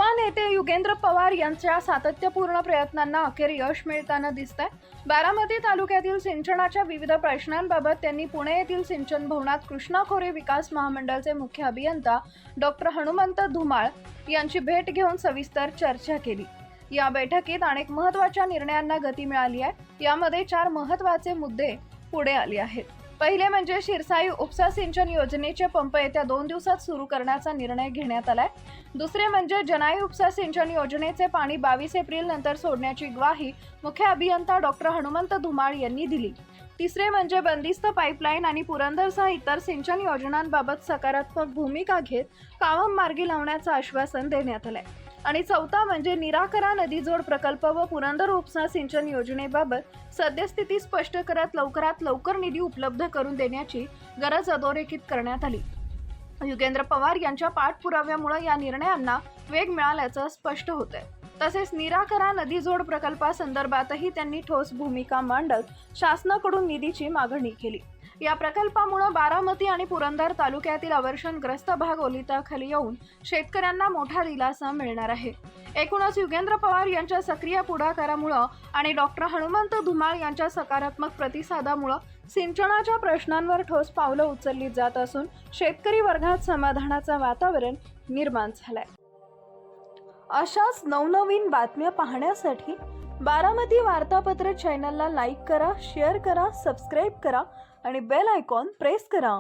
युवा नेते युगेंद्र पवार यांच्या सातत्यपूर्ण प्रयत्नांना अखेर यश मिळताना दिसतंय। बारामती तालुक्यातील सिंचनाच्या विविध प्रश्नांबाबत त्यांनी पुणे येथील सिंचन भवनात कृष्णा खोरे विकास महामंडळाचे मुख्य अभियंता डॉक्टर हनुमंत धुमाळ यांची भेट घेऊन सविस्तर चर्चा केली। या बैठकीत अनेक महत्त्वाच्या निर्णयांना गती मिळाली आहे। यामध्ये 4 महत्त्वाचे मुद्दे पुढे आले आहेत। पहिले म्हणजे शिरसाई उपसा सिंचन योजनेचे पंप येत्या 2 दिवसात सुरू करण्याचा निर्णय घेण्यात आलाय। दुसरे म्हणजे जनाई उपसा सिंचन योजनेचे पाणी 22 एप्रिल नंतर सोडण्याची ग्वाही मुख्य अभियंता डॉक्टर हनुमंत धुमाळ यांनी दिली। तिसरे म्हणजे बंदिस्त पाईपलाईन आणि पुरंदरसह इतर सिंचन योजनांबाबत सकारात्मक भूमिका घेत काम मार्गी लावण्याचं आश्वासन देण्यात आलंय। आणि चौथा म्हणजे निराकरा नदीजोड प्रकल्प व पुरंदर उपसा सिंचन योजनेबाबत सद्यस्थिती स्पष्ट करत लवकरात लवकर निधी उपलब्ध करून देण्याची गरज अधोरेखित करण्यात आली। युगेंद्र पवार यांच्या पाठपुराव्यामुळे या निर्णयांना वेग मिळाल्याचं स्पष्ट होतंय। तसेच निराकरा नदीजोड प्रकल्पासंदर्भातही त्यांनी ठोस भूमिका मांडत शासनाकडून निधीची मागणी केली। या प्रकल्पामुळे बारामती आणि पुरंदर तालुक्यातील अवर्षणग्रस्त भाग ओलिताखाली येऊन शेतकऱ्यांना मोठा दिलासा मिळणार आहे। एकूणच युगेंद्र पवार यांच्या सक्रिय पुढाकारामुळे आणि डॉक्टर हनुमंत धुमाळ यांच्या सकारात्मक प्रतिसादामुळे सिंचनाच्या प्रश्नांवर ठोस पावलं उचलली जात असून शेतकरी वर्गात समाधानाचं वातावरण निर्माण झालंय। अशाच नवनवीन बातम्या पाहण्यासाठी बारामती वार्तापत्र चॅनलला लाईक करा, शेअर करा, सबस्क्राईब करा आणि बेल आयकॉन प्रेस करा।